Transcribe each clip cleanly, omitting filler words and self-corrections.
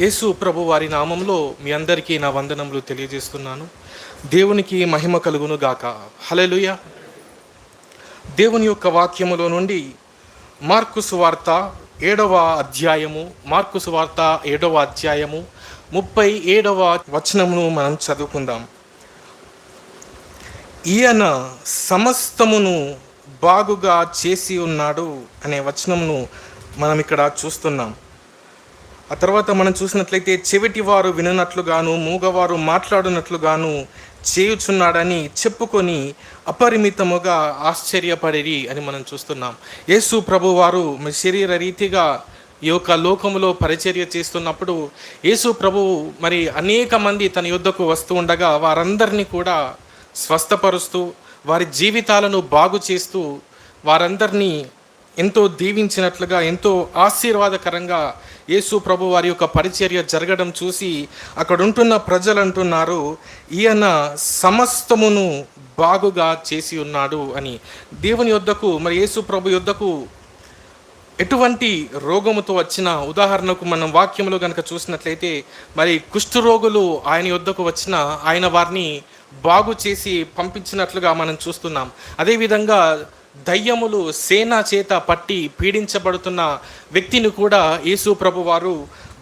యేసు ప్రభు వారి నామంలో మీ అందరికీ నా వందనములు తెలియజేస్తున్నాను. దేవునికి మహిమ కలుగును గాక. హల్లెలూయా. దేవుని యొక్క వాక్యములో నుండి మార్కు సువార్త 7వ అధ్యాయము 37వ వచనమును మనం చదువుకుందాం. ఈయన సమస్తమును బాగుగా చేసి ఉన్నాడు అనే వచనమును మనం ఇక్కడ చూస్తున్నాం. ఆ తర్వాత మనం చూసినట్లయితే చెవిటివారు విననట్లుగాను మూగవారు మాట్లాడునట్లుగాను చేయుచున్నాడని చెప్పుకొని అపరిమితముగా ఆశ్చర్యపడిరి అని మనం చూస్తున్నాం. యేసు ప్రభు వారు శరీర రీతిగా ఈ యొక్క లోకములో పరిచర్య చేస్తున్నప్పుడు యేసు ప్రభు మరి అనేక మంది తన యొద్దకు వస్తూ ఉండగా వారందరినీ కూడా స్వస్థపరుస్తూ వారి జీవితాలను బాగు చేస్తూ వారందరినీ ఎంతో దీవించినట్లుగా ఎంతో ఆశీర్వాదకరంగా యేసు ప్రభు వారి యొక్క పరిచర్య జరగడం చూసి అక్కడ ఉంటున్న ప్రజలు అంటున్నారు, ఈయన సమస్తమును బాగుగా చేసి ఉన్నాడు అని. దేవుని యొద్దకు మరి యేసు ప్రభు యొద్దకు ఎటువంటి రోగముతో వచ్చిన, ఉదాహరణకు మనం వాక్యంలో కనుక చూసినట్లయితే మరి కుష్ఠరోగులు ఆయన యొద్దకు వచ్చిన ఆయన వారిని బాగు చేసి పంపించినట్లుగా మనం చూస్తున్నాం. అదేవిధంగా దయ్యములు సేన చేత పట్టి పీడించబడుతున్న వ్యక్తిని కూడా యేసు ప్రభు వారు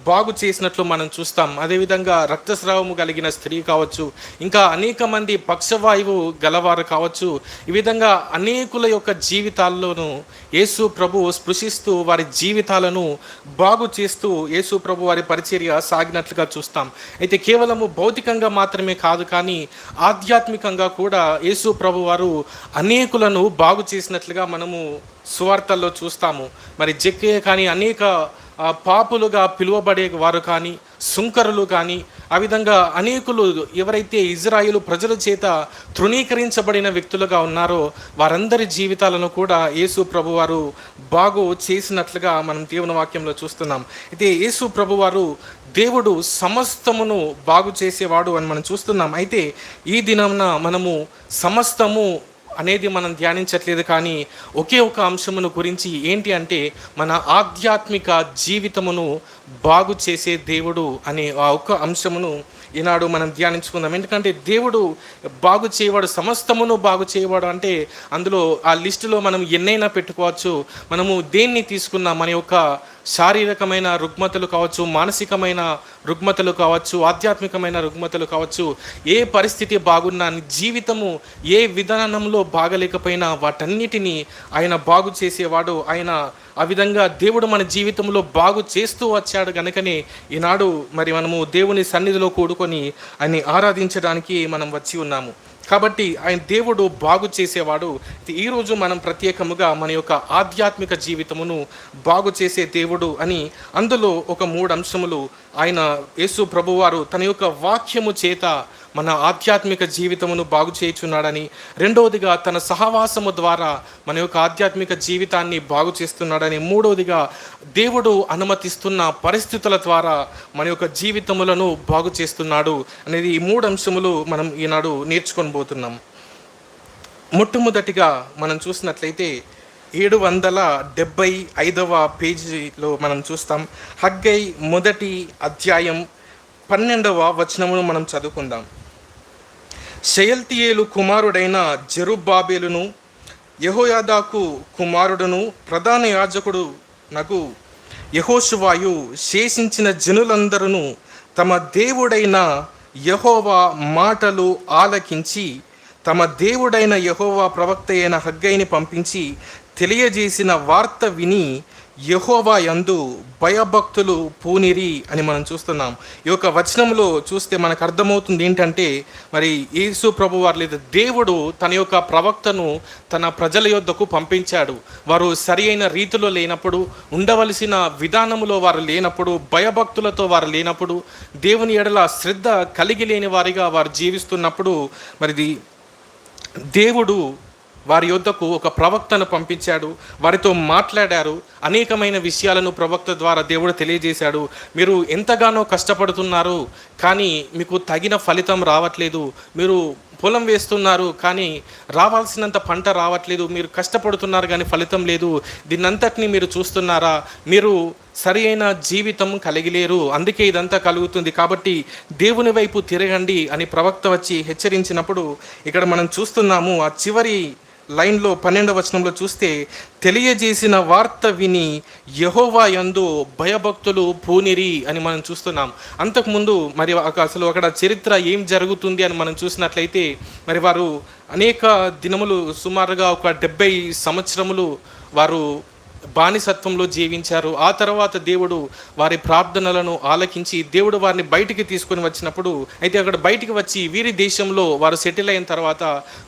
బాగు చేసినట్లు మనం చూస్తాం. అదేవిధంగా రక్తస్రావము కలిగిన స్త్రీ కావచ్చు, ఇంకా అనేక మంది పక్షవాయువు గలవారు కావచ్చు, ఈ విధంగా అనేకుల యొక్క జీవితాల్లోనూ యేసు ప్రభు స్పృశిస్తూ వారి జీవితాలను బాగు చేస్తూ యేసు ప్రభు వారి పరిచర్య సాగినట్లుగా చూస్తాం. అయితే కేవలము భౌతికంగా మాత్రమే కాదు, కానీ ఆధ్యాత్మికంగా కూడా యేసు ప్రభు వారు అనేకులను బాగు చేసినట్లుగా మనము సువార్తల్లో చూస్తాము. మరి జక్కే కానీ అనేక పాపులుగా పిలువబడే వారు కానీ, సుంకరులు కానీ, ఆ విధంగా అనేకులు ఎవరైతే ఇజ్రాయేలు ప్రజల చేత తృణీకరించబడిన వ్యక్తులుగా ఉన్నారో వారందరి జీవితాలను కూడా యేసు ప్రభువారు బాగు చేసినట్లుగా మనం దేవుని వాక్యంలో చూస్తున్నాం. అయితే యేసు ప్రభువారు దేవుడు సమస్తమును బాగు చేసేవాడు అని మనం చూస్తున్నాం. అయితే ఈ దినమున మనము సమస్తము అనేది మనం ధ్యానించట్లేదు, కానీ ఒకే ఒక అంశమును గురించి ఏంటి అంటే మన ఆధ్యాత్మిక జీవితమును బాగు చేసే దేవుడు అనే ఆ ఒక్క అంశమును ఈనాడు మనం ధ్యానించుకుందాం. ఎందుకంటే దేవుడు బాగు చేయవాడు, సమస్తమును బాగు చేయవాడు అంటే అందులో ఆ లిస్టులో మనం ఎన్నైనా పెట్టుకోవచ్చు. మనము దేన్ని తీసుకున్నా మన యొక్క శారీరకమైన రుగ్మతలు కావచ్చు, మానసికమైన రుగ్మతలు కావచ్చు, ఆధ్యాత్మికమైన రుగ్మతలు కావచ్చు, ఏ పరిస్థితి బాగున్నా, జీవితము ఏ విధానంలో బాగలేకపోయినా వాటన్నిటినీ ఆయన బాగు చేసేవాడు. ఆయన ఆ విధంగా దేవుడు మన జీవితంలో బాగు చేస్తూ వచ్చాడు కనుకనే ఈనాడు మరి మనము దేవుని సన్నిధిలో కూడుకొని ఆయన్ని ఆరాధించడానికి మనం వచ్చి ఉన్నాము. కాబట్టి ఆయన దేవుడు బాగు చేసేవాడు. ఈరోజు మనం ప్రత్యేకముగా మన యొక్క ఆధ్యాత్మిక జీవితమును బాగు చేసే దేవుడు అని అందులో ఒక 3 అంశములు ఆయన యేసు ప్రభువారు తన యొక్క వాక్యము చేత మన ఆధ్యాత్మిక జీవితమును బాగు చేయుచున్నాడని, రెండవదిగా తన సహవాసము ద్వారా మన యొక్క ఆధ్యాత్మిక జీవితాన్ని బాగు చేస్తున్నాడని, మూడవదిగా దేవుడు అనుమతిస్తున్న పరిస్థితుల ద్వారా మన యొక్క జీవితములను బాగు చేస్తున్నాడు అనేది ఈ 3 అంశములు మనం ఈనాడు నేర్చుకొని పోతున్నాం. మొట్టమొదటిగా మనం చూసినట్లయితే 775వ పేజీలో మనం చూస్తాం. హగ్గై 1వ అధ్యాయం 12వ వచనమును మనం చదువుకుందాం. షయల్తీయేలు కుమారుడైన జెరుబ్బాబెలును యెహోయాదాకు కుమారుడును ప్రధాన యాజకుడు నగు యెహోషువాయు శేషించిన జనులందరూ తమ దేవుడైన యెహోవా మాటలు ఆలకించి తమ దేవుడైన యెహోవా ప్రవక్త అయిన హగ్గైని పంపించి తెలియజేసిన వార్త విని యెహోవా యందు భయభక్తులు పూనిరి అని మనం చూస్తున్నాం. ఈ యొక్క వచనంలో చూస్తే మనకు అర్థమవుతుంది ఏంటంటే మరి యేసు ప్రభు వారు లేదా దేవుడు తన యొక్క ప్రవక్తను తన ప్రజల యొద్దకు పంపించాడు. వారు సరి అయిన రీతిలో లేనప్పుడు, ఉండవలసిన విధానములో వారు లేనప్పుడు, భయభక్తులతో వారు లేనప్పుడు, దేవుని ఎడల శ్రద్ధ కలిగి లేని వారిగా వారు జీవిస్తున్నప్పుడు మరి దేవుడు వారి యొద్దకు ఒక ప్రవక్తను పంపించాడు. వారితో మాట్లాడారు. అనేకమైన విషయాలను ప్రవక్త ద్వారా దేవుడు తెలియజేశాడు. మీరు ఎంతగానో కష్టపడుతున్నారు, కానీ మీకు తగిన ఫలితం రావట్లేదు. మీరు పొలం వేస్తున్నారు కానీ రావాల్సినంత పంట రావట్లేదు, మీరు కష్టపడుతున్నారు కానీ ఫలితం లేదు, దీన్నంతటినీ మీరు చూస్తున్నారా? మీరు సరి అయిన జీవితం కలిగిలేరు, అందుకే ఇదంతా కలుగుతుంది. కాబట్టి దేవుని వైపు తిరగండి అని ప్రవక్త వచ్చి హెచ్చరించినప్పుడు ఇక్కడ మనం చూస్తున్నాము. ఆ చివరి లైన్లో 12వ వచనంలో చూస్తే, తెలియజేసిన వార్త విని యెహోవా యందు భయభక్తులు పూనిరి అని మనం చూస్తున్నాం. అంతకుముందు మరి అసలు అక్కడ చరిత్ర ఏం జరుగుతుంది అని మనం చూసినట్లయితే, మరి వారు అనేక దినములు సుమారుగా ఒక 70 సంవత్సరములు వారు బానిసత్వంలో జీవించారు. ఆ తర్వాత దేవుడు వారి ప్రార్థనలను ఆలకించి దేవుడు వారిని బయటికి తీసుకొని వచ్చినప్పుడు, అయితే అక్కడ బయటికి వచ్చి వీరి దేశంలో వారు సెటిల్ అయిన తర్వాత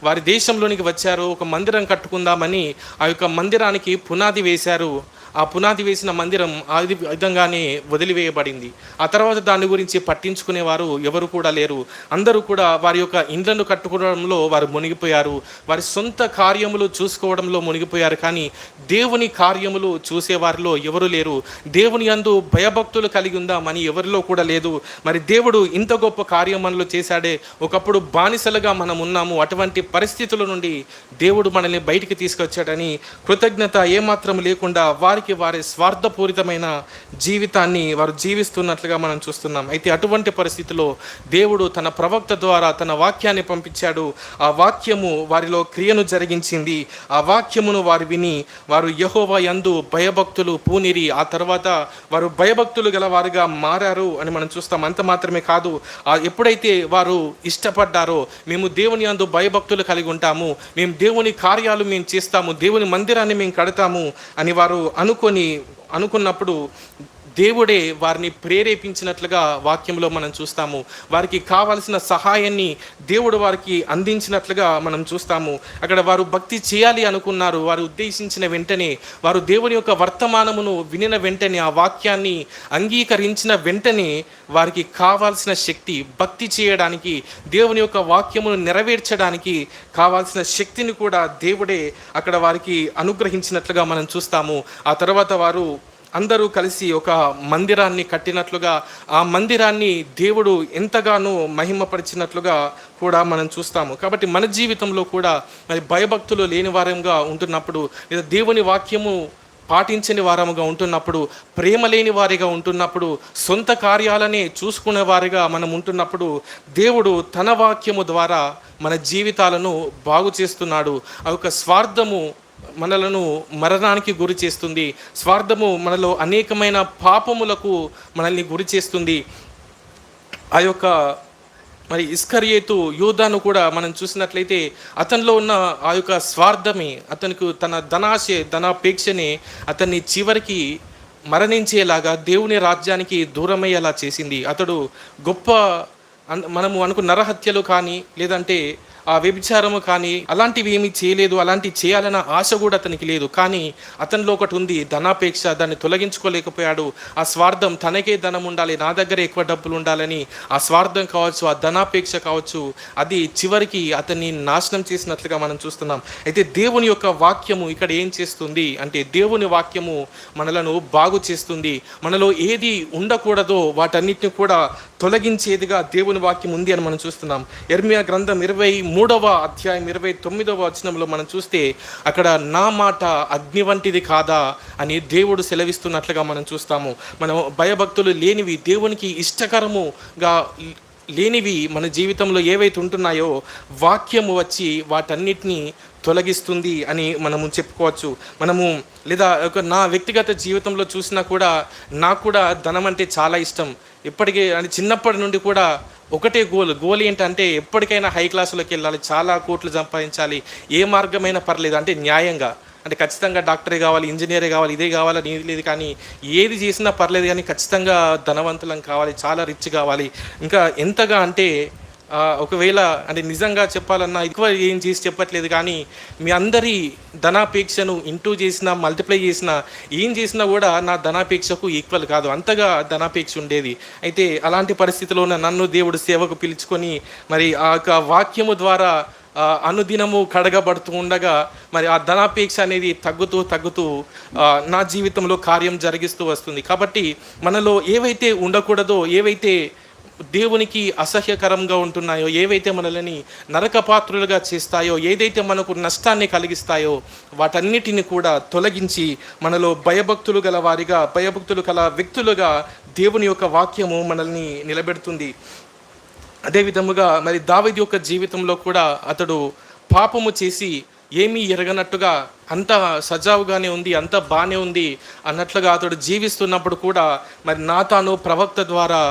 వారి దేశంలోనికి వచ్చారు. ఒక మందిరం కట్టుకుందామని ఆ యొక్క మందిరానికి పునాది వేశారు. ఆ పునాది వేసిన మందిరం ఆ విధంగానే వదిలివేయబడింది. ఆ తర్వాత దాని గురించి పట్టించుకునేవారు ఎవరు కూడా లేరు. అందరూ కూడా వారి యొక్క ఇండ్లను కట్టుకోవడంలో వారు మునిగిపోయారు, వారి సొంత కార్యములు చూసుకోవడంలో మునిగిపోయారు. కానీ దేవుని కార్యములు చూసేవారిలో ఎవరు లేరు. దేవుని యందు భయభక్తులు కలిగి ఉందామని ఎవరిలో కూడా లేదు. మరి దేవుడు ఇంత గొప్ప కార్యం మనలో చేశాడే, ఒకప్పుడు బానిసలుగా మనం ఉన్నాము, అటువంటి పరిస్థితుల నుండి దేవుడు మనల్ని బయటికి తీసుకొచ్చాడని కృతజ్ఞత ఏమాత్రం లేకుండా వారి స్వార్థపూరితమైన జీవితాన్ని వారు జీవిస్తున్నట్లుగా మనం చూస్తున్నాం. అయితే అటువంటి పరిస్థితిలో దేవుడు తన ప్రవక్త ద్వారా తన వాక్యాన్ని పంపించాడు. ఆ వాక్యము వారిలో క్రియను జరిగించింది. ఆ వాక్యమును వారు విని వారు యెహోవా యందు భయభక్తులు పూనిరి. ఆ తర్వాత వారు భయభక్తులు గల వారుగా మారారు అని మనం చూస్తాం. అంత మాత్రమే కాదు, ఎప్పుడైతే వారు ఇష్టపడ్డారో, మేము దేవుని యందు భయభక్తులు కలిగి ఉంటాము, మేము దేవుని కార్యాలు మేము చేస్తాము, దేవుని మందిరాన్ని మేము కడతాము అని వారు అనుకున్నప్పుడు దేవుడే వారిని ప్రేరేపించినట్లుగా వాక్యంలో మనం చూస్తాము. వారికి కావలసిన సహాయాన్ని దేవుడు వారికి అందించినట్లుగా మనం చూస్తాము. అక్కడ వారు భక్తి చేయాలి అనుకున్నారు. వారు ఉద్దేశించిన వెంటనే, వారు దేవుని యొక్క వర్తమానమును వినిన వెంటనే, ఆ వాక్యాన్ని అంగీకరించిన వెంటనే వారికి కావాల్సిన శక్తి, భక్తి చేయడానికి, దేవుని యొక్క వాక్యమును నెరవేర్చడానికి కావాల్సిన శక్తిని కూడా దేవుడే అక్కడ వారికి అనుగ్రహించినట్లుగా మనం చూస్తాము. ఆ తర్వాత వారు అందరూ కలిసి ఒక మందిరాన్ని కట్టినట్లుగా, ఆ మందిరాన్ని దేవుడు ఎంతగానో మహిమపరిచినట్లుగా కూడా మనం చూస్తాము. కాబట్టి మన జీవితంలో కూడా మరి భయభక్తులు లేని వారంగా ఉంటున్నప్పుడు, లేదా దేవుని వాక్యము పాటించని వారముగా ఉంటున్నప్పుడు, ప్రేమ లేని వారిగా ఉంటున్నప్పుడు, సొంత కార్యాలనే చూసుకునే వారిగా మనం ఉంటున్నప్పుడు, దేవుడు తన వాక్యము ద్వారా మన జీవితాలను బాగు చేస్తున్నాడు. ఆ యొక్క స్వార్థము మనలను మరణానికి గురి చేస్తుంది. స్వార్థము మనలో అనేకమైన పాపములకు మనల్ని గురి చేస్తుంది. ఆ యొక్క మరి ఇస్కరియోతు యూదాను కూడా మనం చూసినట్లయితే, అతనిలో ఉన్న ఆ యొక్క స్వార్థమే అతనికి తన ధనాపేక్షనే అతన్ని చివరికి మరణించేలాగా, దేవుని రాజ్యానికి దూరమయ్యేలా చేసింది. అతడు గొప్ప మనము అనుకున్న నరహత్యలు కానీ, లేదంటే ఆ వ్యభిచారము కానీ అలాంటివి ఏమీ చేయలేదు. అలాంటివి చేయాలన్న ఆశ కూడా అతనికి లేదు. కానీ అతనిలో ఒకటి ఉంది, ధనాపేక్ష. దాన్ని తొలగించుకోలేకపోయాడు. ఆ స్వార్థం, తనకే ధనం ఉండాలి, నా దగ్గర ఎక్కువ డబ్బులు ఉండాలని ఆ స్వార్థం కావచ్చు, ఆ ధనాపేక్ష కావచ్చు, అది చివరికి అతన్ని నాశనం చేసినట్లుగా మనం చూస్తున్నాం. అయితే దేవుని యొక్క వాక్యము ఇక్కడ ఏం చేస్తుంది అంటే, దేవుని వాక్యము మనలను బాగు చేస్తుంది. మనలో ఏది ఉండకూడదో వాటన్నిటిని కూడా తొలగించేదిగా దేవుని వాక్యం ఉంది అని మనం చూస్తున్నాం. యెర్మీయా గ్రంథం 23వ అధ్యాయం 29వ వచనంలో మనం చూస్తే, అక్కడ నా మాట అగ్ని వంటిది కాదా అని దేవుడు సెలవిస్తున్నట్లుగా మనం చూస్తాము. మనం భయభక్తులు లేనివి, దేవునికి ఇష్టకరముగా లేనివి మన జీవితంలో ఏవైతే ఉంటున్నాయో, వాక్యము వచ్చి వాటన్నిటినీ తొలగిస్తుంది అని మనము చెప్పుకోవచ్చు. మనము లేదా నా వ్యక్తిగత జీవితంలో చూసినా కూడా, నాకు కూడా ధనం అంటే చాలా ఇష్టం. ఇప్పటికీ అంటే చిన్నప్పటి నుండి కూడా ఒకటే గోల్ ఏంటంటే, ఎప్పటికైనా హై క్లాసులోకి వెళ్ళాలి, చాలా కోట్లు సంపాదించాలి, ఏ మార్గమైనా పర్లేదు, అంటే న్యాయంగా, అంటే ఖచ్చితంగా డాక్టరే కావాలి, ఇంజనీరే కావాలి, ఇదే కావాలని ఏది లేదు, కానీ ఏది చేసినా పర్లేదు, కానీ ఖచ్చితంగా ధనవంతులం కావాలి, చాలా రిచ్ కావాలి. ఇంకా ఎంతగా అంటే ఒకవేళ అంటే నిజంగా చెప్పాలన్నా ఎక్కువ ఏం చేసి చెప్పట్లేదు, కానీ మీ అందరి ధనాపేక్షను ఇంటూ చేసినా, మల్టిప్లై చేసినా, ఏం చేసినా కూడా నా ధనాపేక్షకు ఈక్వల్ కాదు, అంతగా ధనాపేక్ష ఉండేది. అయితే అలాంటి పరిస్థితిలో నన్ను దేవుడు సేవకు పిలుచుకొని మరి ఆ యొక్క వాక్యము ద్వారా అనుదినము కడగబడుతూ ఉండగా, మరి ఆ ధనాపేక్ష అనేది తగ్గుతూ నా జీవితంలో కార్యం జరిగిస్తూ వస్తుంది. కాబట్టి మనలో ఏవైతే ఉండకూడదో, ఏవైతే దేవునికి అసహ్యకరంగా ఉంటున్నాయో, ఏవైతే మనల్ని నరకపాత్రులుగా చేస్తాయో, ఏదైతే మనకు నష్టాన్ని కలిగిస్తాయో వాటన్నిటిని కూడా తొలగించి మనలో భయభక్తులు గల వారిగా, భయభక్తులు గల వ్యక్తులుగా దేవుని యొక్క వాక్యము మనల్ని నిలబెడుతుంది. అదే విధముగా మరి దావీదు యొక్క జీవితంలో కూడా అతడు పాపము చేసి ఏమీ ఎరగనట్టుగా అంత సజావుగానే ఉంది, అంత బాగానే ఉంది అన్నట్లుగా అతడు జీవిస్తున్నప్పుడు కూడా మరి నాతాను ప్రవక్త ద్వారా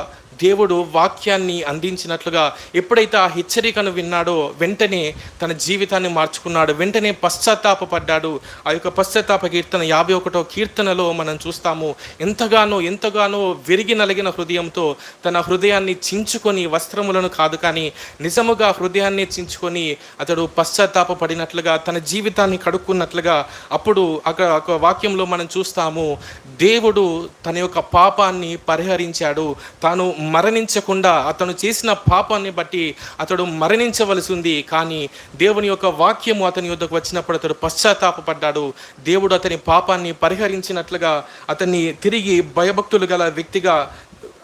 దేవుడు వాక్యాన్ని అందించినట్లుగా ఎప్పుడైతే ఆ హెచ్చరికను విన్నాడో వెంటనే తన జీవితాన్ని మార్చుకున్నాడు, వెంటనే పశ్చాత్తాపడ్డాడు. ఆ యొక్క పశ్చాత్తాప కీర్తన 51వ కీర్తనలో మనం చూస్తాము, ఎంతగానో విరిగి నలిగిన హృదయంతో తన హృదయాన్ని చించుకొని, వస్త్రములను కాదు కానీ నిజముగా హృదయాన్ని చించుకొని అతడు పశ్చాత్తాపడినట్లుగా, తన జీవితాన్ని కడుక్కున్నట్లుగా అప్పుడు ఒక వాక్యంలో మనం చూస్తాము, దేవుడు తన యొక్క పాపాన్ని పరిహరించాడు. తాను మరణించకుండా అతను చేసిన పాపాన్ని బట్టి అతడు మరణించవలసి ఉంది, కానీ దేవుని యొక్క వాక్యము అతని యొద్దకు వచ్చినప్పుడు అతడు పశ్చాత్తాపడ్డాడు. దేవుడు అతని పాపాన్ని పరిహరించినట్లుగా అతన్ని తిరిగి భయభక్తులు గల వ్యక్తిగా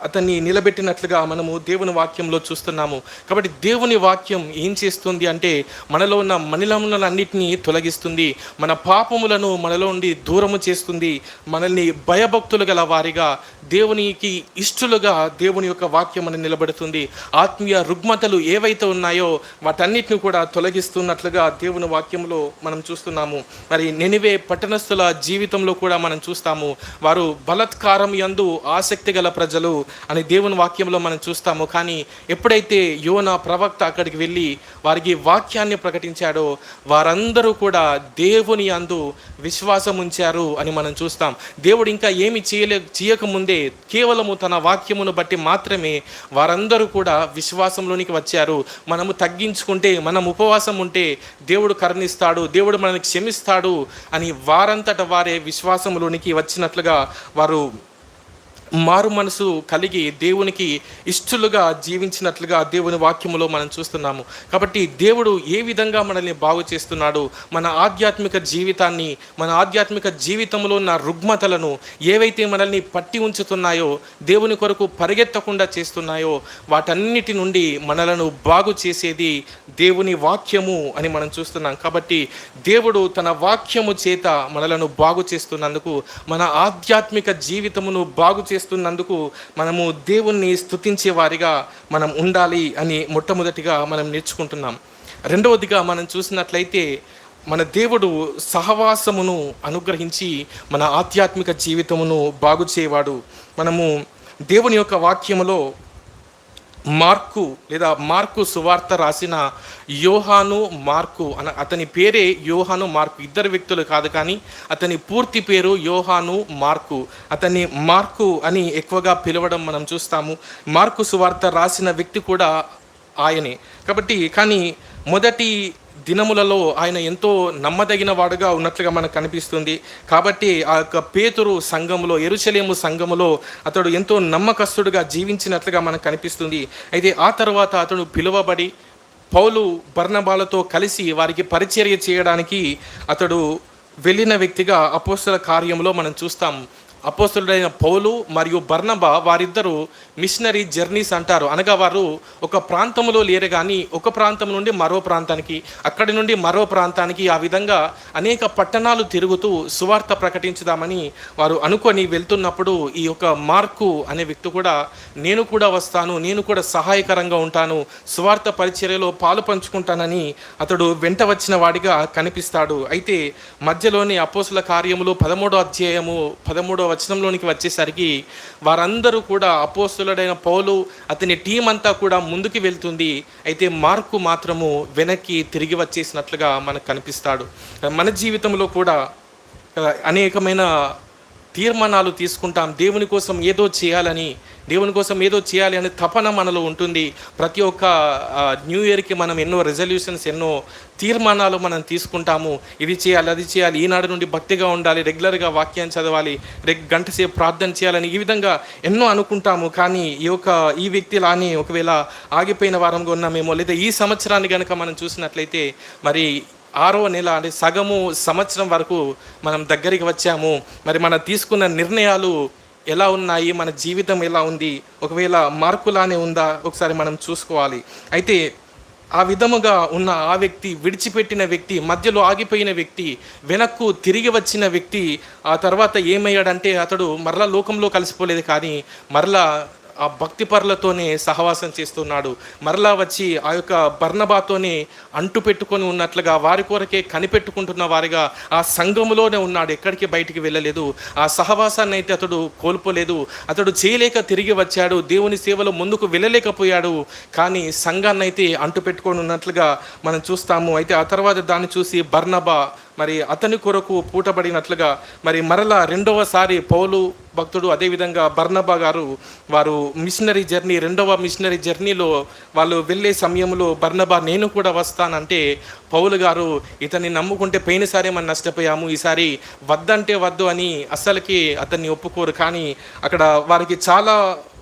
అతన్ని నిలబెట్టినట్లుగా మనము దేవుని వాక్యంలో చూస్తున్నాము. కాబట్టి దేవుని వాక్యం ఏం చేస్తుంది అంటే మనలో ఉన్న మలినములన్నిటినీ తొలగిస్తుంది, మన పాపములను మనలో నుండి దూరము చేస్తుంది, మనల్ని భయభక్తులు గల వారిగా, దేవునికి ఇష్టలుగా దేవుని యొక్క వాక్యం మనం నిలబెడుతుంది. ఆత్మీయ రుగ్మతలు ఏవైతే ఉన్నాయో వాటన్నిటిని కూడా తొలగిస్తున్నట్లుగా దేవుని వాక్యంలో మనం చూస్తున్నాము. మరి నినివే పట్టణస్థుల జీవితంలో కూడా మనం చూస్తాము, వారు బలాత్కారం యందు ఆసక్తి గల ప్రజలు అని దేవుని వాక్యంలో మనం చూస్తాము. కానీ ఎప్పుడైతే యోనా ప్రవక్త అక్కడికి వెళ్ళి వారికి వాక్యాన్ని ప్రకటించాడో వారందరూ కూడా దేవుని యందు విశ్వాసం ఉంచారు అని మనం చూస్తాం. దేవుడు ఇంకా ఏమి చేయకముందే కేవలము తన వాక్యమును బట్టి మాత్రమే వారందరూ కూడా విశ్వాసంలోనికి వచ్చారు. మనము తగ్గించుకుంటే, మనం ఉపవాసం ఉంటే దేవుడు కరుణిస్తాడు, దేవుడు మనల్ని క్షమిస్తాడు అని వారంతట వారే విశ్వాసంలోనికి వచ్చినట్లుగా వారు మారు మనసు కలిగి దేవునికి ఇష్టలుగా జీవించినట్లుగా దేవుని వాక్యములో మనం చూస్తున్నాము. కాబట్టి దేవుడు ఏ విధంగా మనల్ని బాగు చేస్తున్నాడు, మన ఆధ్యాత్మిక జీవితాన్ని, మన ఆధ్యాత్మిక జీవితంలో ఉన్న రుగ్మతలను ఏవైతే మనల్ని పట్టి ఉంచుతున్నాయో, దేవుని కొరకు పరిగెత్తకుండా చేస్తున్నాయో వాటన్నిటి నుండి మనలను బాగు చేసేది దేవుని వాక్యము అని మనం చూస్తున్నాం. కాబట్టి దేవుడు తన వాక్యము చేత మనలను బాగు చేస్తున్నందుకు, మన ఆధ్యాత్మిక జీవితమును బాగు చేస్తున్నందుకు మనము దేవుణ్ణి స్తుతించే వారిగా మనం ఉండాలి అని మొట్టమొదటిగా మనం నేర్చుకుంటున్నాం. రెండవదిగా మనం చూసినట్లయితే మన దేవుడు సహవాసమును అనుగ్రహించి మన ఆధ్యాత్మిక జీవితమును బాగు చేయవాడు. మనము దేవుని యొక్క వాక్యములో మార్కు సువార్త రాసిన యోహాను మార్కు అతని పేరే యోహాను మార్కు, ఇద్దరు వ్యక్తులు కాదు కానీ అతని పూర్తి పేరు యోహాను మార్కు. అతన్ని మార్కు అని ఎక్కువగా పిలవడం మనం చూస్తాము. మార్కు సువార్త రాసిన వ్యక్తి కూడా ఆయనే. కానీ మొదటి దినములలో ఆయన ఎంతో నమ్మదగిన వాడుగా ఉన్నట్లుగా మనకు కనిపిస్తుంది. కాబట్టి ఆ యొక్క పేతురు సంఘములో, యెరూషలేము సంఘములో అతడు ఎంతో నమ్మకస్తుడుగా జీవించినట్లుగా మనకు కనిపిస్తుంది. అయితే ఆ తర్వాత అతడు పిలువబడి పౌలు బర్నబాలతో కలిసి వారికి పరిచర్య చేయడానికి అతడు వెళ్ళిన వ్యక్తిగా అపోస్తల కార్యంలో మనం చూస్తాం. అపోస్తలుడైన పౌలు మరియు బర్నబా వారిద్దరూ మిషనరీ జర్నీస్ అంటారు. అనగా వారు ఒక ప్రాంతంలో లేరు కానీ ఒక ప్రాంతం నుండి మరో ప్రాంతానికి, అక్కడి నుండి మరో ప్రాంతానికి, ఆ విధంగా అనేక పట్టణాలు తిరుగుతూ సువార్త ప్రకటించుదామని వారు అనుకొని వెళ్తున్నప్పుడు ఈ యొక్క మార్కు అనే వ్యక్తి కూడా నేను కూడా వస్తాను, నేను కూడా సహాయకరంగా ఉంటాను, సువార్త పరిచర్యలో పాలు పంచుకుంటానని అతడు వెంట వచ్చిన వాడిగా కనిపిస్తాడు. అయితే మధ్యలోని అపోస్తుల కార్యములు 13వ అధ్యాయము 13వ వచనంలోనికి వచ్చేసరికి వారందరూ కూడా అపోస్తలుడైన పౌలు అతని టీం అంతా కూడా ముందుకు వెళ్తుంది. అయితే మార్కు మాత్రము వెనక్కి తిరిగి వచ్చేసినట్లుగా మనకు కనిపిస్తాడు. మన జీవితంలో కూడా అనేకమైన తీర్మానాలు తీసుకుంటాం. దేవుని కోసం ఏదో చేయాలి అనే తపన మనలో ఉంటుంది. ప్రతి ఒక్క న్యూ ఇయర్కి మనం ఎన్నో రెజల్యూషన్స్, ఎన్నో తీర్మానాలు మనం తీసుకుంటాము. ఇది చేయాలి, అది చేయాలి, ఈనాడు నుండి భక్తిగా ఉండాలి, రెగ్యులర్గా వాక్యాన్ని చదవాలి, గంట సేపు ప్రార్థన చేయాలని ఈ విధంగా ఎన్నో అనుకుంటాము. కానీ ఈ వ్యక్తి లాని ఒకవేళ ఆగిపోయిన వారంగా ఉన్నామేమో, లేదా ఈ సంవత్సరాన్ని కనుక మనం చూసినట్లయితే మరి 6వ నెల అంటే సగము సంవత్సరం వరకు మనం దగ్గరికి వచ్చాము. మరి మనం తీసుకున్న నిర్ణయాలు ఎలా ఉన్నాయి, మన జీవితం ఎలా ఉంది, ఒకవేళ మార్కులానే ఉందా ఒకసారి మనం చూసుకోవాలి. అయితే ఆ విధముగా ఉన్న ఆ వ్యక్తి, విడిచిపెట్టిన వ్యక్తి, మధ్యలో ఆగిపోయిన వ్యక్తి, వెనక్కు తిరిగి వచ్చిన వ్యక్తి ఆ తర్వాత ఏమయ్యాడంటే అతడు మరలా లోకంలో కలిసిపోలేదు, కానీ మరలా ఆ భక్తి పరులతోనే సహవాసం చేస్తున్నాడు. మరలా వచ్చి ఆ యొక్క బర్నబాతోనే అంటు పెట్టుకొని ఉన్నట్లుగా వారి కొరకే కనిపెట్టుకుంటున్న వారిగా ఆ సంఘములోనే ఉన్నాడు. ఎక్కడికి బయటికి వెళ్ళలేదు. ఆ సహవాసాన్ని అయితే అతడు కోల్పోలేదు. అతడు చేయలేక తిరిగి వచ్చాడు. దేవుని సేవలో ముందుకు వెళ్ళలేకపోయాడు, కానీ సంఘాన్ని అయితే అంటు పెట్టుకొని ఉన్నట్లుగా మనం చూస్తాము. అయితే ఆ తర్వాత దాన్ని చూసి బర్నబా మరి అతని కొరకు పూటబడినట్లుగా మరి మరలా రెండవసారి పౌలు భక్తుడు, అదేవిధంగా బర్నబా గారు వారు మిషనరీ జర్నీ, రెండవ మిషనరీ జర్నీలో వాళ్ళు వెళ్ళే సమయంలో బర్నబా నేను కూడా వస్తానంటే పౌలు గారు ఇతన్ని నమ్ముకుంటే పోయినసారి మనం నష్టపోయాము, ఈసారి వద్దంటే వద్దు అని అస్సలకి అతన్ని ఒప్పుకోరు. కానీ అక్కడ వారికి చాలా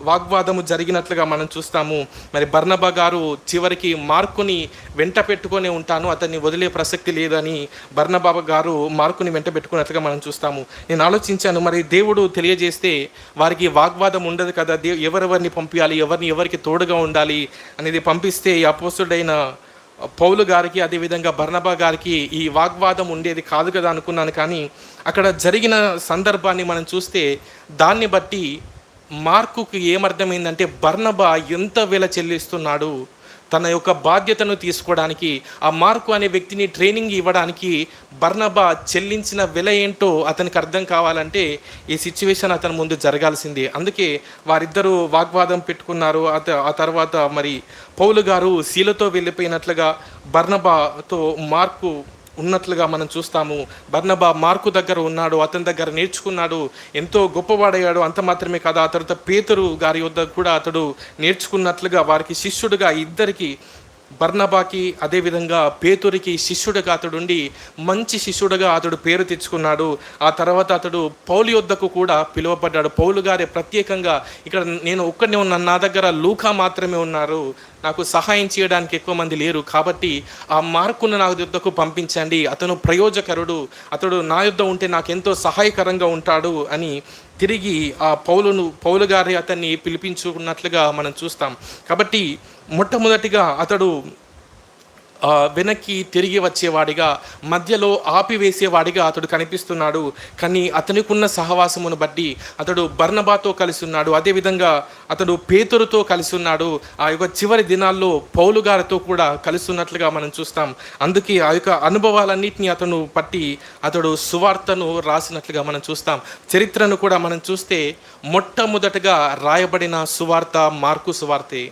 వాగ్వాదము జరిగినట్లుగా మనం చూస్తాము. మరి బర్నబా గారు చివరికి మార్కుని వెంట పెట్టుకొని ఉంటాను, అతన్ని వదిలే ప్రసక్తి లేదని బర్నబా గారు మార్కుని వెంట పెట్టుకున్నట్లుగా మనం చూస్తాము. నేను ఆలోచించాను, మరి దేవుడు తెలియజేస్తే వారికి వాగ్వాదం ఉండదు కదా, ఎవరెవరిని పంపించాలి, ఎవరికి తోడుగా ఉండాలి అనేది పంపిస్తే ఈ అపోస్తుడైన పౌలు గారికి అదేవిధంగా బర్నబా గారికి ఈ వాగ్వాదం ఉండేది కాదు కదా అనుకున్నాను. కానీ అక్కడ జరిగిన సందర్భాన్ని మనం చూస్తే దాన్ని బట్టి మార్కుకి ఏమర్థమైందంటే బర్నబా ఎంత వెల చెల్లిస్తున్నాడు తన యొక్క బాధ్యతను తీసుకోవడానికి, ఆ మార్కు అనే వ్యక్తిని ట్రైనింగ్ ఇవ్వడానికి బర్నబా చెల్లించిన వెల ఏంటో అతనికి అర్థం కావాలంటే ఈ సిచ్యువేషన్ అతని ముందు జరగాల్సిందే. అందుకే వారిద్దరూ వాగ్వాదం పెట్టుకున్నారు. ఆ తర్వాత మరి పౌలు గారు శీలతో వెళ్ళిపోయినట్లుగా బర్నబాతో మార్కు ఉన్నట్లుగా మనం చూస్తాము. బర్నబా మార్కు దగ్గర ఉన్నాడు, అతని దగ్గర నేర్చుకున్నాడు, ఎంతో గొప్పవాడయ్యాడు. అంత మాత్రమే కాదు, ఆ తర్వాత పేతురు గారి వద్ద కూడా అతడు నేర్చుకున్నట్లుగా వారికి శిష్యుడిగా, ఇద్దరికి బర్నబాకి అదేవిధంగా పేతురికి శిష్యుడిగా అతడుండి మంచి శిష్యుడిగా అతడు పేరు తెచ్చుకున్నాడు. ఆ తర్వాత అతడు పౌలు యొద్దకు కూడా పిలువబడ్డాడు. పౌలు గారే ప్రత్యేకంగా ఇక్కడ నేను ఒక్కడనే ఉన్నాను, నా దగ్గర లూకా మాత్రమే ఉన్నారు, నాకు సహాయం చేయడానికి ఎక్కువ మంది లేరు, కాబట్టి ఆ మార్కును నా యొద్దకు పంపించండి, అతను ప్రయోజకరుడు, అతడు నా యొద్ద ఉంటే నాకు ఎంతో సహాయకరంగా ఉంటాడు అని తిరిగి ఆ పౌలు గారి అతన్ని పిలిపించుకున్నట్లుగా మనం చూస్తాం. కాబట్టి మొట్టమొదటిగా అతడు వెనక్కి తిరిగి వచ్చేవాడిగా, మధ్యలో ఆపివేసేవాడిగా అతడు కనిపిస్తున్నాడు. కానీ అతనికున్న సహవాసమును బట్టి అతడు బర్నబాతో కలిసి ఉన్నాడు, అదేవిధంగా అతడు పేతురుతో కలిసి ఉన్నాడు, ఆ యొక్క చివరి దినాల్లో పౌలు గారితో కూడా కలిసి ఉన్నట్లుగా మనం చూస్తాం. అందుకే ఆ యొక్క అనుభవాలన్నింటినీ అతను పట్టి అతడు సువార్తను రాసినట్లుగా మనం చూస్తాం. చరిత్రను కూడా మనం చూస్తే మొట్టమొదటగా రాయబడిన సువార్త మార్కు సువార్తే.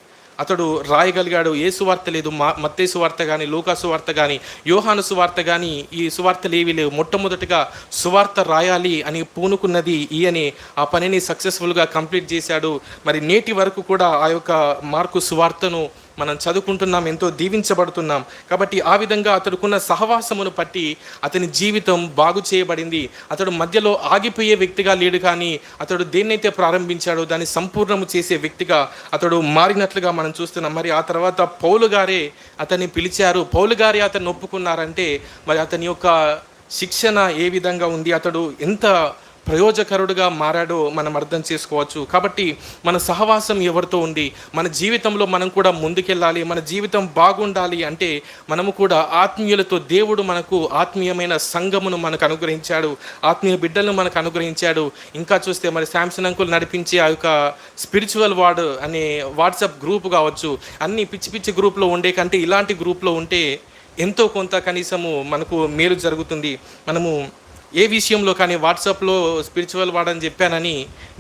అతడు రాయగలిగాడు. ఏ సువార్త లేదు, మత్తయి సువార్త కానీ, లూకా సువార్త కానీ, యోహాను సువార్త కానీ, ఈ సువార్తలు ఏవి లేవు. మొట్టమొదటిగా సువార్త రాయాలి అని పూనుకున్నది ఈయనే. ఆ పనిని సక్సెస్ఫుల్గా కంప్లీట్ చేశాడు. మరి నేటి వరకు కూడా ఆ యొక్క మార్కు సువార్తను మనం చదువుకుంటున్నాం, ఎంతో దీవించబడుతున్నాం. కాబట్టి ఆ విధంగా అతడుకున్న సహవాసమును బట్టి అతని జీవితం బాగు చేయబడింది. అతడు మధ్యలో ఆగిపోయే వ్యక్తిగా లేడు, కానీ అతడు దేన్నైతే ప్రారంభించాడో దాన్ని సంపూర్ణము చేసే వ్యక్తిగా అతడు మారినట్లుగా మనం చూస్తున్నాం. మరి ఆ తర్వాత పౌలు గారే అతన్ని పిలిచారు, పౌలు గారే అతన్ని ఒప్పుకున్నారంటే మరి అతని యొక్క శిక్షణ ఏ విధంగా ఉంది, అతడు ఎంత ప్రయోజకరుడుగా మారాడో మనం అర్థం చేసుకోవచ్చు. కాబట్టి మన సహవాసం ఎవరితో ఉంది, మన జీవితంలో మనం కూడా ముందుకెళ్ళాలి, మన జీవితం బాగుండాలి అంటే మనము కూడా ఆత్మీయులతో, దేవుడు మనకు ఆత్మీయమైన సంఘమును మనకు అనుగ్రహించాడు, ఆత్మీయ బిడ్డలను మనకు అనుగ్రహించాడు. ఇంకా చూస్తే మరి శాంసన్ అంకుల్ నడిపించే ఆ యొక్క స్పిరిచువల్ వార్డ్ అనే వాట్సాప్ గ్రూప్ కావచ్చు, అన్ని పిచ్చి పిచ్చి గ్రూప్లో ఉండే కంటే ఇలాంటి గ్రూప్లో ఉంటే ఎంతో కొంత కనీసము మనకు మేలు జరుగుతుంది. మనము ఏ విషయంలో కానీ వాట్సాప్లో స్పిరిచువల్ వార్డ్ అని చెప్పానని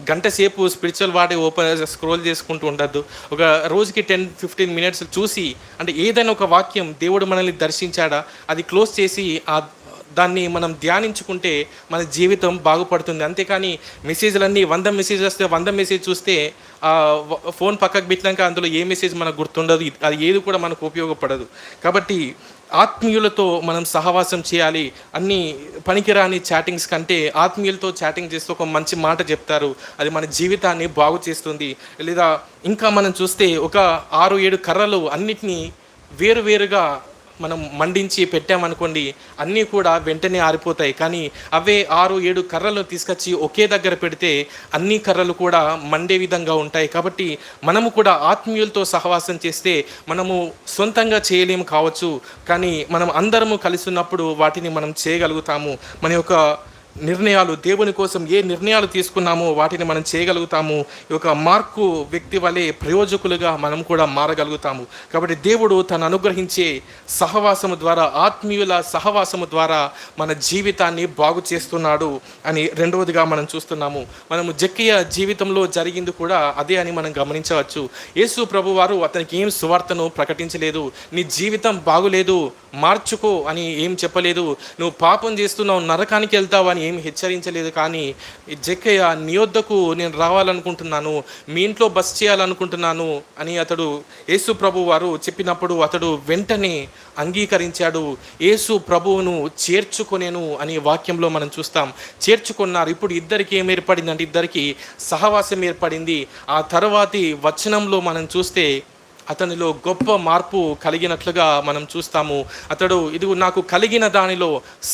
గంట సేపు స్పిరిచువల్ వార్డ్ ఓపెన్ స్క్రోల్ చేసుకుంటూ ఉండద్దు. ఒక రోజుకి 10-15 మినిట్స్ చూసి, అంటే ఏదైనా ఒక వాక్యం దేవుడు మనల్ని దర్శించాడా అది క్లోజ్ చేసి దాన్ని మనం ధ్యానించుకుంటే మన జీవితం బాగుపడుతుంది. అంతేకాని మెసేజ్లన్నీ 100 మెసేజ్ వస్తే 100 మెసేజ్ చూస్తే ఫోన్ పక్కకు పెట్టినాక అందులో ఏ మెసేజ్ మనకు గుర్తుండదు, అది ఏది కూడా మనకు ఉపయోగపడదు. కాబట్టి ఆత్మీయులతో మనం సహవాసం చేయాలి. అన్ని పనికిరాని చాటింగ్స్ కంటే ఆత్మీయులతో చాటింగ్ చేస్తూ ఒక మంచి మాట చెప్తారు, అది మన జీవితాన్ని బాగు చేస్తుంది. లేదా ఇంకా మనం చూస్తే ఒక 6-7 కర్రలు అన్నిటినీ వేరువేరుగా మనం మండించి పెట్టామనుకోండి, అన్నీ కూడా వెంటనే ఆరిపోతాయి. కానీ అవే 6, 7 కర్రలు తీసుకొచ్చి ఒకే దగ్గర పెడితే అన్ని కర్రలు కూడా మండే విధంగా ఉంటాయి. కాబట్టి మనము కూడా ఆత్మీయులతో సహవాసం చేస్తే మనము సొంతంగా చేయలేము కావచ్చు, కానీ మనం అందరము కలిసి ఉన్నప్పుడు వాటిని మనం చేయగలుగుతాము. మన యొక్క నిర్ణయాలు, దేవుని కోసం ఏ నిర్ణయాలు తీసుకున్నామో వాటిని మనం చేయగలుగుతాము. ఈ యొక్క మార్కు వ్యక్తి వలె ప్రయోజకులుగా మనం కూడా మారగలుగుతాము. కాబట్టి దేవుడు తను అనుగ్రహించే సహవాసము ద్వారా, ఆత్మీయుల సహవాసము ద్వారా మన జీవితాన్ని బాగు చేస్తున్నాడు అని రెండవదిగా మనం చూస్తున్నాము. మనము జక్కయ్య జీవితంలో జరిగింది కూడా అదే అని మనం గమనించవచ్చు. యేసు ప్రభువారు అతనికి ఏం సువార్తను ప్రకటించలేదు. నీ జీవితం బాగులేదు, మార్చుకో అని ఏం చెప్పలేదు. నువ్వు పాపం చేస్తున్నావు, నరకానికి వెళ్తావు అని ఏమి హెచ్చరించలేదు. కానీ జక్కయ్య, నీ వద్దకు నేను రావాలనుకుంటున్నాను, మీ ఇంట్లో బస చేయాలనుకుంటున్నాను అని అతడు యేసు ప్రభు వారు చెప్పినప్పుడు అతడు వెంటనే అంగీకరించాడు. యేసు ప్రభువును చేర్చుకొనేను అనే వాక్యంలో మనం చూస్తాం. చేర్చుకున్నారు. ఇప్పుడు ఇద్దరికి ఏం ఏర్పడిందంటే ఇద్దరికి సహవాసం ఏర్పడింది. ఆ తర్వాతి వచనంలో మనం చూస్తే అతనిలో గొప్ప మార్పు కలిగినట్లుగా మనం చూస్తాము. అతడు, ఇదిగో నాకు కలిగిన దానిలో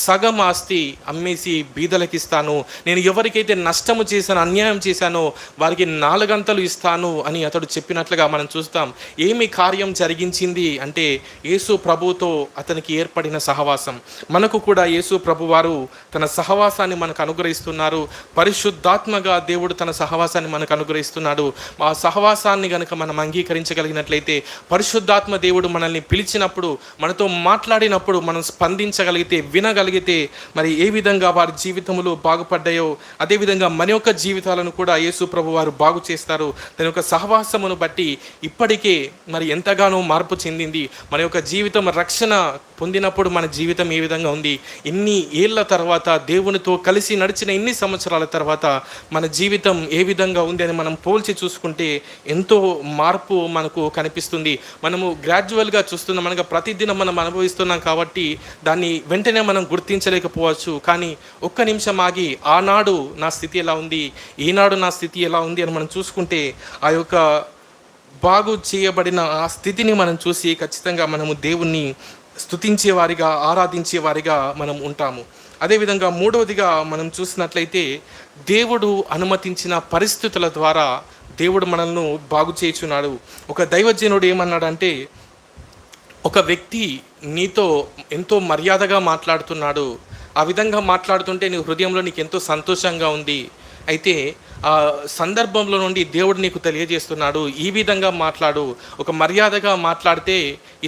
సగం ఆస్తి అమ్మేసి బీదలకిస్తాను, నేను ఎవరికైతే నష్టము చేశానో, అన్యాయం చేశానో వారికి 4 అంతలు ఇస్తాను అని అతడు చెప్పినట్లుగా మనం చూస్తాం. ఏమి కార్యం జరిగించింది అంటే యేసు ప్రభువుతో అతనికి ఏర్పడిన సహవాసం. మనకు కూడా యేసు ప్రభు వారు తన సహవాసాన్ని మనకు అనుగ్రహిస్తున్నారు. పరిశుద్ధాత్మగా దేవుడు తన సహవాసాన్ని మనకు అనుగ్రహిస్తున్నాడు. ఆ సహవాసాన్ని గనుక మనం అంగీకరించగలిగినట్లయితే, పరిశుద్ధాత్మ దేవుడు మనల్ని పిలిచినప్పుడు, మనతో మాట్లాడినప్పుడు మనం స్పందించగలిగితే, వినగలిగితే, మరి ఏ విధంగా వారి జీవితంలో బాగుపడ్డాయో అదేవిధంగా మన యొక్క జీవితాలను కూడా యేసు ప్రభు వారు బాగు చేస్తారు. తన యొక్క సహవాసమును బట్టి ఇప్పటికే మరి ఎంతగానో మార్పు చెందింది. మన యొక్క జీవితం రక్షణ పొందినప్పుడు మన జీవితం ఏ విధంగా ఉంది, ఇన్ని ఏళ్ళ తర్వాత దేవునితో కలిసి నడిచిన ఇన్ని సంవత్సరాల తర్వాత మన జీవితం ఏ విధంగా ఉంది అని మనం పోల్చి చూసుకుంటే ఎంతో మార్పు మనకు కనిపిస్తుంది. మనము గ్రాడ్యువల్గా చూస్తున్నాం, మనకు ప్రతిదినం మనం అనుభవిస్తున్నాం కాబట్టి దాన్ని వెంటనే మనం గుర్తించలేకపోవచ్చు. కానీ ఒక్క నిమిషం ఆగి ఆనాడు నా స్థితి ఎలా ఉంది, ఈనాడు నా స్థితి ఎలా ఉంది అని మనం చూసుకుంటే ఆ యొక్క బాగు చేయబడిన ఆ స్థితిని మనం చూసి ఖచ్చితంగా మనము దేవుణ్ణి స్తుతించేవారిగా, ఆరాధించేవారిగా మనం ఉంటాము. అదేవిధంగా మూడవదిగా మనం చూసినట్లయితే దేవుడు అనుమతించిన పరిస్థితుల ద్వారా దేవుడు మనల్ని బాగు చేయుచున్నాడు. ఒక దైవజనుడు ఏమన్నాడంటే, ఒక వ్యక్తి నీతో ఎంతో మర్యాదగా మాట్లాడుతున్నాడు, ఆ విధంగా మాట్లాడుతుంటే నీ హృదయంలో నీకు ఎంతో సంతోషంగా ఉంది. అయితే ఆ సందర్భంలో నుండి దేవుడు నీకు తెలియజేస్తున్నాడు, ఈ విధంగా మాట్లాడు, ఒక మర్యాదగా మాట్లాడితే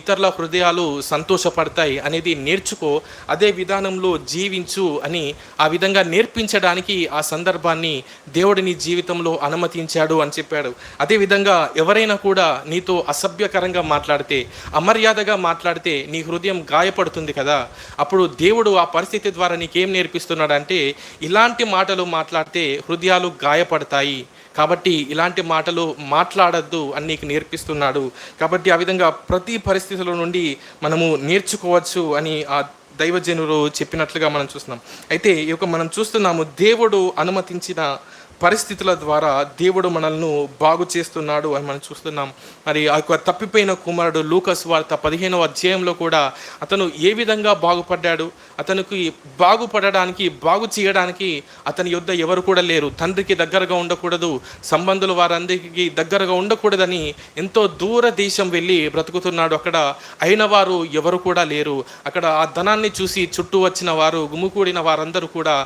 ఇతరుల హృదయాలు సంతోషపడతాయి అనేది నేర్చుకో, అదే విధానంలో జీవించు అని ఆ విధంగా నేర్పించడానికి ఆ సందర్భాన్ని దేవుడు నీ జీవితంలో అనుమతించాడు అని చెప్పాడు. అదేవిధంగా ఎవరైనా కూడా నీతో అసభ్యకరంగా మాట్లాడితే, అమర్యాదగా మాట్లాడితే నీ హృదయం గాయపడుతుంది కదా. అప్పుడు దేవుడు ఆ పరిస్థితి ద్వారా నీకేం నేర్పిస్తున్నాడంటే, ఇలాంటి మాటలు మాట్లాడితే హృదయాలు గాయపడతాయి, కాబట్టి ఇలాంటి మాటలు మాట్లాడద్దు అని నీకు నేర్పిస్తున్నాడు. కాబట్టి ఆ విధంగా ప్రతి పరిస్థితుల నుండి మనము నేర్చుకోవచ్చు అని ఆ దైవజనుడు చెప్పినట్లుగా మనం చూస్తున్నాం. అయితే ఈ యొక్క మనం చూస్తున్నాము, దేవుడు అనుమతించిన పరిస్థితుల ద్వారా దేవుడు మనల్ని బాగు చేస్తున్నాడు అని మనం చూస్తున్నాం. మరి ఆ యొక్క తప్పిపోయిన కుమారుడు లూకాసు వార్త 15వ అధ్యాయంలో కూడా అతను ఏ విధంగా బాగుపడ్డాడు, అతనికి బాగుపడడానికి, బాగు చేయడానికి అతని యొద్ద ఎవరు కూడా లేరు. తండ్రికి దగ్గరగా ఉండకూడదు, సంబంధులు వారందరికీ దగ్గరగా ఉండకూడదని ఎంతో దూర దేశం వెళ్ళి బ్రతుకుతున్నాడు. అక్కడ అయిన వారు ఎవరు కూడా లేరు. అక్కడ ఆ ధనాన్ని చూసి చుట్టూ వచ్చిన వారు, గుమికూడిన వారందరూ కూడా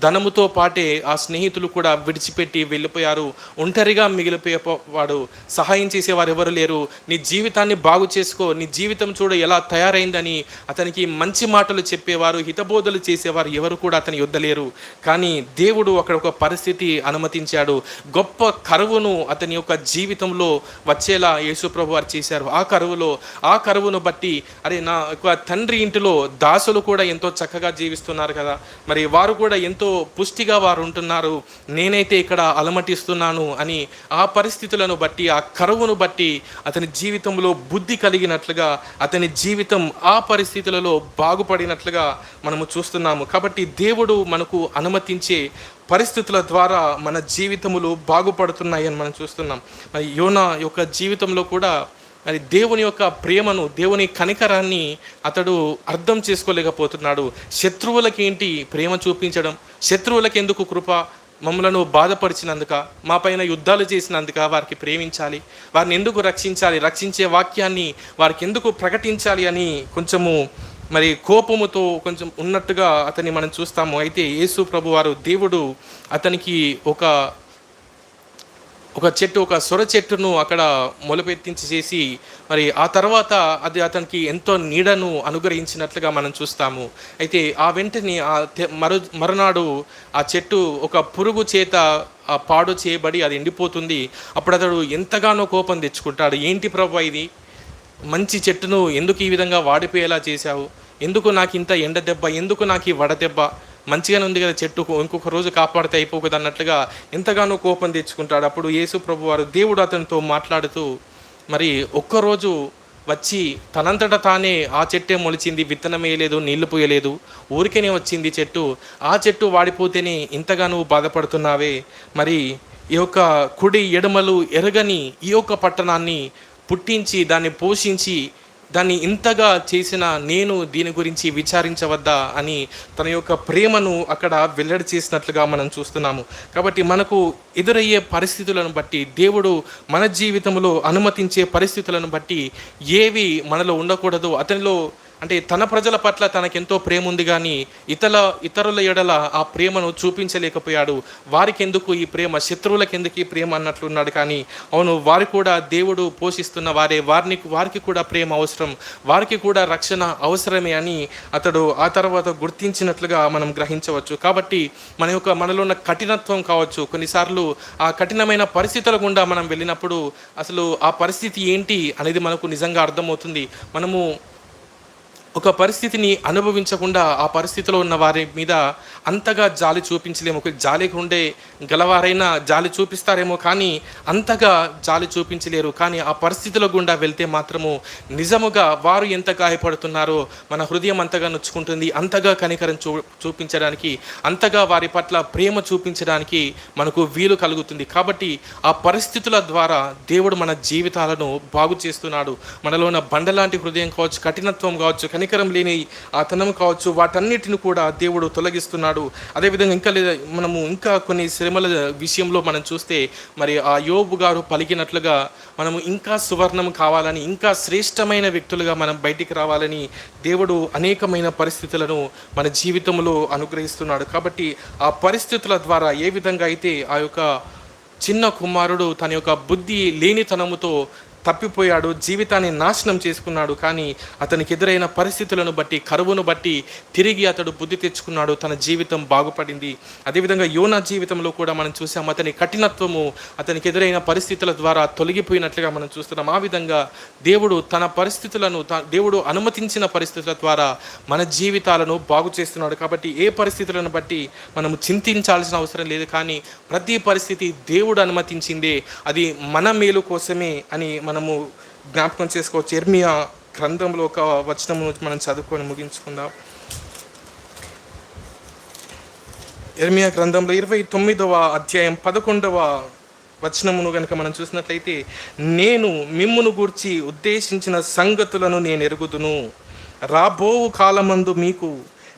ధనముతో పాటే ఆ స్నేహితులు కూడా విడిచిపెట్టి వెళ్ళిపోయారు. ఒంటరిగా మిగిలిపోయేవాడు, సహాయం చేసేవారు ఎవరు లేరు. నీ జీవితాన్ని బాగు చేసుకో, నీ జీవితం చూడు ఎలా తయారైందని అతనికి మంచి మాటలు చెప్పేవారు, హితబోధలు చేసేవారు ఎవరు కూడా అతని యొద్ద లేరు. కానీ దేవుడు అక్కడ ఒక పరిస్థితి అనుమతించాడు. గొప్ప కరువును అతని యొక్క జీవితంలో వచ్చేలా యేసుప్రభు వారు చేశారు. ఆ కరువును బట్టి, అరే నా యొక్క తండ్రి ఇంటిలో దాసులు కూడా ఎంతో చక్కగా జీవిస్తున్నారు కదా, మరి వారు కూడా ఎంతో పుష్టిగా వారు ఉంటున్నారు, నేనైతే ఇక్కడ అలమటిస్తున్నాను అని ఆ పరిస్థితులను బట్టి, ఆ కరువును బట్టి అతని జీవితంలో బుద్ధి కలిగినట్లుగా, అతని జీవితం ఆ పరిస్థితులలో బాగుపడినట్లుగా మనము చూస్తున్నాము. కాబట్టి దేవుడు మనకు అనుమతించే పరిస్థితుల ద్వారా మన జీవితములు బాగుపడుతున్నాయి అని మనం చూస్తున్నాం. మరి యోనా యొక్క జీవితంలో కూడా మరి దేవుని యొక్క ప్రేమను, దేవుని కనికరాన్ని అతడు అర్థం చేసుకోలేకపోతున్నాడు. శత్రువులకి ఏంటి ప్రేమ చూపించడం, శత్రువులకి ఎందుకు కృప, మమ్మలను బాధపరిచినందుక, మా పైన యుద్ధాలు చేసినందుక వారికి ప్రేమించాలి, వారిని ఎందుకు రక్షించాలి, రక్షించే వాక్యాన్ని వారికి ఎందుకు ప్రకటించాలి అని కొంచెము మరి కోపముతో కొంచెం ఉన్నట్టుగా అతన్ని మనం చూస్తాము. అయితే యేసు ప్రభు వారు, దేవుడు అతనికి ఒక చెట్టు, ఒక సొర చెట్టును అక్కడ మొలపెత్తించి చేసి మరి ఆ తర్వాత అది అతనికి ఎంతో నీడను అనుగ్రహించినట్లుగా మనం చూస్తాము. అయితే ఆ వెంటనే మరునాడు ఆ చెట్టు ఒక పురుగు చేత పాడు చేయబడి అది ఎండిపోతుంది. అప్పుడు అతడు ఎంతగానో కోపం తెచ్చుకుంటాడు. ఏంటి ప్రభు ఇది, మంచి చెట్టును ఎందుకు ఈ విధంగా వాడిపోయేలా చేశావు, ఎందుకు నాకు ఇంత ఎండ దెబ్బ, ఎందుకు నాకు ఈ వడదెబ్బ, మంచిగానే ఉంది కదా చెట్టు, ఇంకొక రోజు కాపాడితే అయిపోకదు అన్నట్లుగా ఎంతగానో కోపం తెచ్చుకుంటాడు. అప్పుడు యేసు ప్రభు వారు, దేవుడు అతనితో మాట్లాడుతూ, మరి ఒక్కరోజు వచ్చి తనంతట తానే ఆ చెట్టే మొలిచింది, విత్తనం వేయలేదు, నీళ్లు పోయలేదు, ఊరికేనే వచ్చింది చెట్టు, ఆ చెట్టు వాడిపోతేనే ఇంతగా నువ్వు బాధపడుతున్నావే, మరి ఈ యొక్క కుడి ఎడమలు ఎరగని ఈ యొక్క పట్టణాన్ని పుట్టించి దాన్ని పోషించి దాన్ని ఇంతగా చేసిన నేను దీని గురించి విచారించవద్దా అని తన యొక్క ప్రేమను అక్కడ వెల్లడి చేసినట్లుగా మనం చూస్తున్నాము. కాబట్టి మనకు ఎదురయ్యే పరిస్థితులను బట్టి, దేవుడు మన జీవితంలో అనుమతించే పరిస్థితులను బట్టి ఏవి మనలో ఉండకూడదు, అతనిలో అంటే తన ప్రజల పట్ల తనకెంతో ప్రేమ ఉంది, కానీ ఇతరుల ఎడల ఆ ప్రేమను చూపించలేకపోయాడు. వారికి ఎందుకు ఈ ప్రేమ, శత్రువులకు ఎందుకు ఈ ప్రేమ అన్నట్లున్నాడు. కానీ అవును, వారు కూడా దేవుడు పోషిస్తున్న వారే, వారికి కూడా ప్రేమ అవసరం, వారికి కూడా రక్షణ అవసరమే అని అతడు ఆ తర్వాత గుర్తించినట్లుగా మనం గ్రహించవచ్చు. కాబట్టి మనలో ఉన్న కఠినత్వం కావచ్చు, కొన్నిసార్లు ఆ కఠినమైన పరిస్థితుల గుండా మనం వెళ్ళినప్పుడు అసలు ఆ పరిస్థితి ఏంటి అనేది మనకు నిజంగా అర్థమవుతుంది. మనము ఒక పరిస్థితిని అనుభవించకుండా ఆ పరిస్థితిలో ఉన్న వారి మీద అంతగా జాలి చూపించలేము. ఒక జాలికి ఉండే గలవారైనా జాలి చూపిస్తారేమో, కానీ అంతగా జాలి చూపించలేరు. కానీ ఆ పరిస్థితుల గుండా వెళ్తే మాత్రము నిజముగా వారు ఎంత గాయపడుతున్నారో మన హృదయం అంతగా నొచ్చుకుంటుంది. అంతగా కనికరం చూపించడానికి, అంతగా వారి పట్ల ప్రేమ చూపించడానికి మనకు వీలు కలుగుతుంది. కాబట్టి ఆ పరిస్థితుల ద్వారా దేవుడు మన జీవితాలను బాగు చేస్తున్నాడు. మనలో ఉన్న బండలాంటి హృదయం కావచ్చు, కఠినత్వం కావచ్చు, కనికరం లేని ఆ తనం కావచ్చు, వాటన్నిటిని కూడా దేవుడు తొలగిస్తున్నాడు. అదేవిధంగా మనము ఇంకా కొన్ని శ్రమల విషయంలో మనం చూస్తే, మరి ఆ యోబు గారు పలికినట్లుగా మనము ఇంకా సువర్ణం కావాలని, ఇంకా శ్రేష్టమైన వ్యక్తులుగా మనం బయటికి రావాలని దేవుడు అనేకమైన పరిస్థితులను మన జీవితంలో అనుగ్రహిస్తున్నాడు. కాబట్టి ఆ పరిస్థితుల ద్వారా ఏ విధంగా అయితే ఆ యొక్క చిన్న కుమారుడు తన యొక్క బుద్ధి లేనితనముతో తప్పిపోయాడు, జీవితాన్ని నాశనం చేసుకున్నాడు, కానీ అతనికి ఎదురైన పరిస్థితులను బట్టి, కరువును బట్టి తిరిగి అతడు బుద్ధి తెచ్చుకున్నాడు, తన జీవితం బాగుపడింది. అదేవిధంగా యోనా జీవితంలో కూడా మనం చూసాం, అతని కఠినత్వము అతనికి ఎదురైన పరిస్థితుల ద్వారా తొలగిపోయినట్లుగా మనం చూస్తున్నాం. ఆ విధంగా దేవుడు తన పరిస్థితులను, దేవుడు అనుమతించిన పరిస్థితుల ద్వారా మన జీవితాలను బాగు చేస్తున్నాడు. కాబట్టి ఏ పరిస్థితులను బట్టి మనము చింతించాల్సిన అవసరం లేదు, కానీ ప్రతి పరిస్థితి దేవుడు అనుమతించిందే, అది మన మేలు కోసమే అని మనము జ్ఞాపకం చేసుకోవచ్చు. యెర్మీయా గ్రంథంలో ఒక వచనము మనం చదువుకొని ముగించుకుందాం. యెర్మీయా గ్రంథంలో 29వ అధ్యాయం 11వ వచనమును కనుక మనం చూసినట్లయితే, నేను మిమ్మును గూర్చి ఉద్దేశించిన సంగతులను నేను ఎరుగుదును, రాబోవు కాలమందు మీకు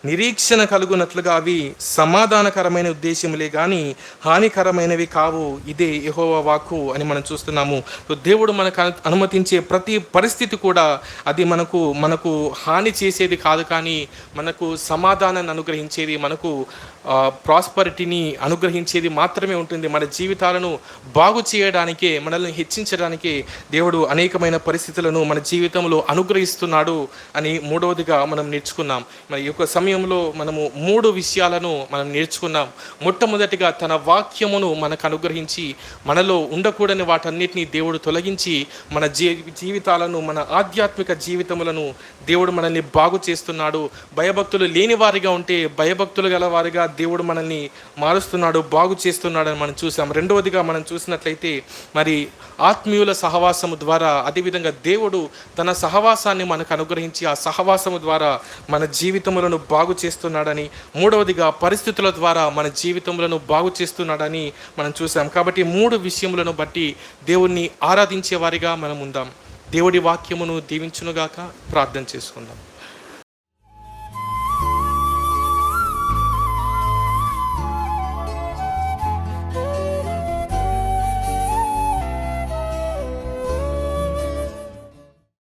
నిరీక్షణ కలుగునట్లుగా అవి సమాధానకరమైన ఉద్దేశములే కానీ హానికరమైనవి కావు, ఇదే యెహోవా వాక్కు అని మనం చూస్తున్నాము. దేవుడు మనకు అనుమతించే ప్రతి పరిస్థితి కూడా అది మనకు హాని చేసేది కాదు, కానీ మనకు సమాధానాన్ని అనుగ్రహించేది, మనకు ప్రాస్పరిటీని అనుగ్రహించేది మాత్రమే ఉంటుంది. మన జీవితాలను బాగు చేయడానికే, మనల్ని హెచ్చించడానికే దేవుడు అనేకమైన పరిస్థితులను మన జీవితంలో అనుగ్రహిస్తున్నాడు అని మూడవదిగా మనం నేర్చుకున్నాం. మరి ఈ యొక్క సమయంలో మనము 3 విషయాలను మనం నేర్చుకున్నాం. మొట్టమొదటిగా తన వాక్యమును మనకు అనుగ్రహించి, మనలో ఉండకూడని వాటన్నిటిని దేవుడు తొలగించి మన జీవితాలను, మన ఆధ్యాత్మిక జీవితములను దేవుడు మనల్ని బాగు చేస్తున్నాడు. భయభక్తులు లేని వారిగా ఉంటే భయభక్తులు గల వారిగా దేవుడు మనల్ని మారుస్తున్నాడు, బాగు చేస్తున్నాడని మనం చూసాం. రెండవదిగా మనం చూసినట్లయితే, మరి ఆత్మీయుల సహవాసము ద్వారా, అదేవిధంగా దేవుడు తన సహవాసాన్ని మనకు అనుగ్రహించి ఆ సహవాసము ద్వారా మన జీవితములను బాగు చేస్తున్నాడని, మూడవదిగా పరిస్థితుల ద్వారా మన జీవితములను బాగు చేస్తున్నాడని మనం చూసాం. కాబట్టి 3 విషయములను బట్టి దేవుణ్ణి ఆరాధించే వారిగా మనం ఉందాం. దేవుడి వాక్యమును దీవించునుగాక. ప్రార్థన చేసుకుందాం.